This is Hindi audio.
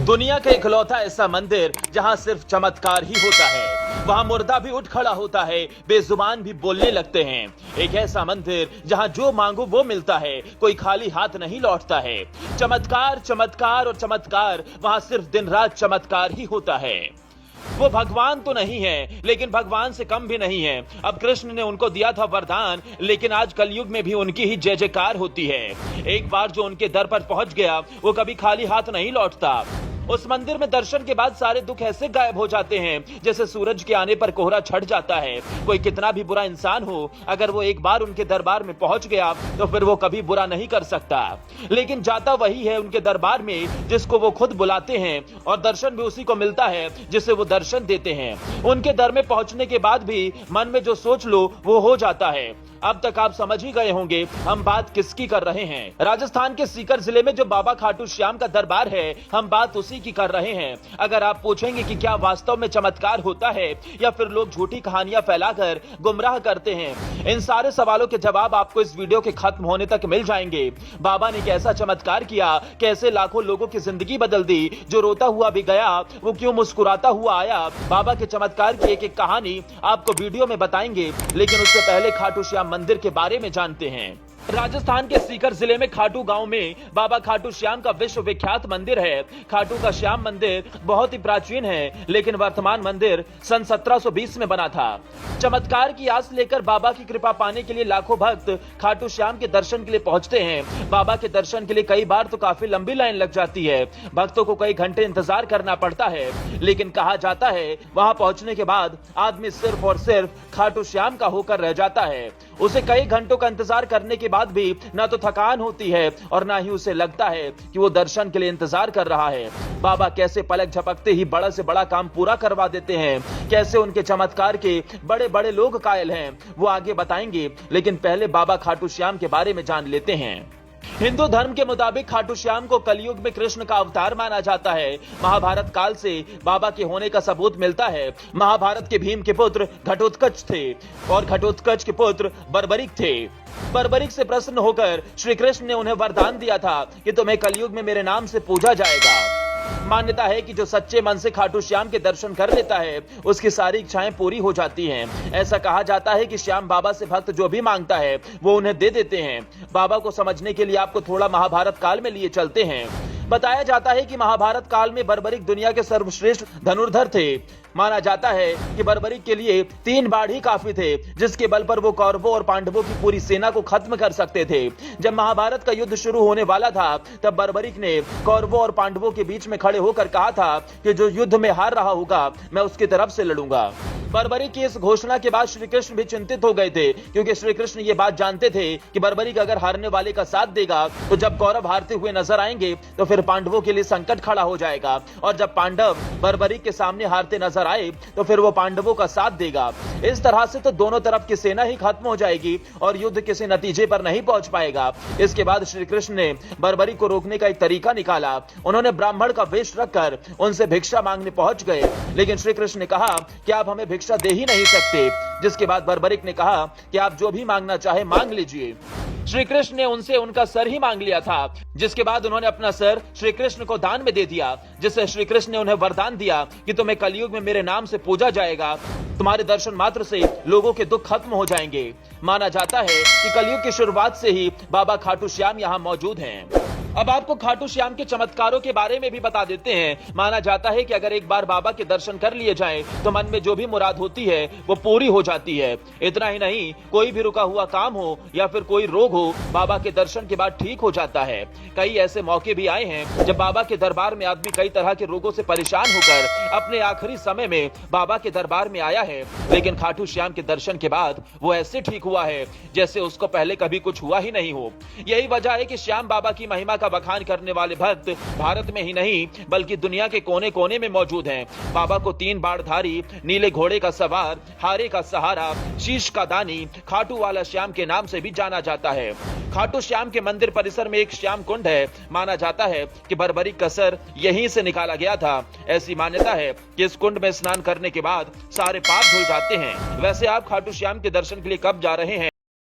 दुनिया का इकलौता ऐसा मंदिर जहां सिर्फ चमत्कार ही होता है। वहां मुर्दा भी उठ खड़ा होता है, बेजुबान भी बोलने लगते हैं। एक ऐसा मंदिर जहां जो मांगो वो मिलता है, कोई खाली हाथ नहीं लौटता है। चमत्कार, चमत्कार और चमत्कार, वहां सिर्फ दिन रात चमत्कार ही होता है। वो भगवान तो नहीं है, लेकिन भगवान से कम भी नहीं है। अब कृष्ण ने उनको दिया था वरदान, लेकिन आज कलयुग में भी उनकी ही जय जयकार होती है। एक बार जो उनके दर पर पहुंच गया, वो कभी खाली हाथ नहीं लौटता। उस मंदिर में दर्शन के बाद सारे दुख ऐसे गायब हो जाते हैं जैसे सूरज के आने पर कोहरा छट जाता है। कोई कितना भी बुरा इंसान हो, अगर वो एक बार उनके दरबार में पहुंच गया तो फिर वो कभी बुरा नहीं कर सकता। लेकिन जाता वही है उनके दरबार में जिसको वो खुद बुलाते हैं, और दर्शन भी उसी को मिलता है जिसे वो दर्शन देते हैं। उनके दर में पहुंचने के बाद भी मन में जो सोच लो वो हो जाता है। अब तक आप समझ ही गए होंगे हम बात किसकी कर रहे हैं। राजस्थान के सीकर जिले में जो बाबा खाटू श्याम का दरबार है, हम बात उसी की कर रहे हैं। अगर आप पूछेंगे कि क्या वास्तव में चमत्कार होता है या फिर लोग झूठी कहानियां फैलाकर गुमराह करते हैं, इन सारे सवालों के जवाब आपको इस वीडियो के खत्म होने तक मिल जाएंगे। बाबा ने कैसा चमत्कार किया, कैसे लाखों लोगों की जिंदगी बदल दी, जो रोता हुआ भी गया वो क्यों मुस्कुराता हुआ आया। बाबा के चमत्कार की एक एक कहानी आपको वीडियो में बताएंगे, लेकिन उससे पहले खाटू श्याम मंदिर के बारे में जानते हैं। राजस्थान के सीकर जिले में खाटू गांव में बाबा खाटू श्याम का विश्व विख्यात मंदिर है। खाटू का श्याम मंदिर बहुत ही प्राचीन है, लेकिन वर्तमान मंदिर सन 1720 में बना था। चमत्कार की आस लेकर बाबा की कृपा पाने के लिए लाखों भक्त खाटू श्याम के दर्शन के लिए पहुंचते हैं। बाबा के दर्शन के लिए कई बार तो काफी लंबी लाइन लग जाती है, भक्तों को कई घंटे इंतजार करना पड़ता है। लेकिन कहा जाता है वहां पहुंचने के बाद आदमी सिर्फ और सिर्फ खाटू श्याम का होकर रह जाता है। उसे कई घंटों का इंतजार करने के बाद भी ना तो थकान होती है और ना ही उसे लगता है कि वो दर्शन के लिए इंतजार कर रहा है। बाबा कैसे पलक झपकते ही बड़ा से बड़ा काम पूरा करवा देते हैं, कैसे उनके चमत्कार के बड़े बड़े लोग कायल हैं, वो आगे बताएंगे। लेकिन पहले बाबा खाटू श्याम के बारे में जान लेते हैं। हिंदू धर्म के मुताबिक खाटू श्याम को कलयुग में कृष्ण का अवतार माना जाता है। महाभारत काल से बाबा के होने का सबूत मिलता है। महाभारत के भीम के पुत्र घटोत्कच थे और घटोत्कच के पुत्र बर्बरिक थे। बर्बरिक से प्रसन्न होकर श्री कृष्ण ने उन्हें वरदान दिया था कि तुम्हें कलयुग में मेरे नाम से पूजा जाएगा। मान्यता है कि जो सच्चे मन से खाटू श्याम के दर्शन कर लेता है उसकी सारी इच्छाएं पूरी हो जाती हैं। ऐसा कहा जाता है कि श्याम बाबा से भक्त जो भी मांगता है वो उन्हें दे देते हैं। बाबा को समझने के लिए आपको थोड़ा महाभारत काल में लिए चलते हैं। बताया जाता है कि महाभारत काल में बर्बरिक दुनिया के सर्वश्रेष्ठ धनुर्धर थे। माना जाता है कि बर्बरिक के लिए 3 बाढ़ ही काफी थे, जिसके बल पर वो कौरवों और पांडवों की पूरी सेना को खत्म कर सकते थे। जब महाभारत का युद्ध शुरू होने वाला था, तब बर्बरिक ने कौरवों और पांडवों के बीच में खड़े होकर कहा था कि जो युद्ध में हार रहा होगा मैं उसकी तरफ से लड़ूंगा। बर्बरिक की इस घोषणा के बाद श्री कृष्ण भी चिंतित हो गए थे, क्योंकि श्री कृष्ण ये बात जानते थे कि बर्बरिक अगर हारने वाले का साथ देगा तो जब कौरव हारते हुए नजर आएंगे तो फिर पांडवों के लिए संकट खड़ा हो जाएगा, और जब पांडव बर्बरिक के सामने हारते नजर आए तो फिर वो पांडवों का साथ देगा। इस तरह से तो दोनों तरफ की सेना ही खत्म हो जाएगी और युद्ध किसी नतीजे पर नहीं पहुंच पाएगा। इसके बाद श्री कृष्ण ने बर्बरिक को रोकने का एक तरीका निकाला। उन्होंने ब्राह्मण का वेश रखकर उनसे भिक्षा मांगने पहुंच गए, लेकिन श्री कृष्ण ने कहा कि आप हमें भिक्षा दे ही नहीं सकते। जिसके बाद बर्बरिक ने कहा कि आप जो भी मांगना चाहे मांग लीजिए। श्री कृष्ण ने उनसे उनका सर ही मांग लिया था, जिसके बाद उन्होंने अपना सर श्री कृष्ण को दान में दे दिया, जिससे श्री कृष्ण ने उन्हें वरदान दिया कि तुम्हें कलयुग में मेरे नाम से पूजा जाएगा। तुम्हारे दर्शन मात्र से लोगों के दुख खत्म हो जाएंगे। माना जाता है कि कलयुग की शुरुआत से ही बाबा खाटू श्याम यहाँ मौजूद हैं। अब आपको खाटू श्याम के चमत्कारों के बारे में भी बता देते हैं। माना जाता है कि अगर एक बार बाबा के दर्शन कर लिए जाएं, तो मन में जो भी मुराद होती है वो पूरी हो जाती है। इतना ही नहीं, कोई भी रुका हुआ काम हो या फिर कोई रोग हो, बाबा के दर्शन के बाद ठीक हो जाता है। कई ऐसे मौके भी आए हैं जब बाबा के दरबार में आदमी कई तरह के रोगों से परेशान होकर अपने आखिरी समय में बाबा के दरबार में आया है, लेकिन खाटू श्याम के दर्शन के बाद वो ऐसे ठीक हुआ है जैसे उसको पहले कभी कुछ हुआ ही नहीं हो। यही वजह है कि श्याम बाबा की महिमा का बखान करने वाले भक्त भारत में ही नहीं बल्कि दुनिया के कोने कोने में मौजूद हैं। बाबा को 3 बाणधारी, नीले घोड़े का सवार, हारे का सहारा, शीश का दानी, खाटू वाला श्याम के नाम से भी जाना जाता है। खाटू श्याम के मंदिर परिसर में एक श्याम कुंड है। माना जाता है कि बर्बरिक का सर यहीं से निकाला गया था। ऐसी मान्यता है कि इस कुंड में स्नान करने के बाद सारे पाप धुल जाते हैं। वैसे आप खाटू श्याम के दर्शन के लिए कब जा रहे हैं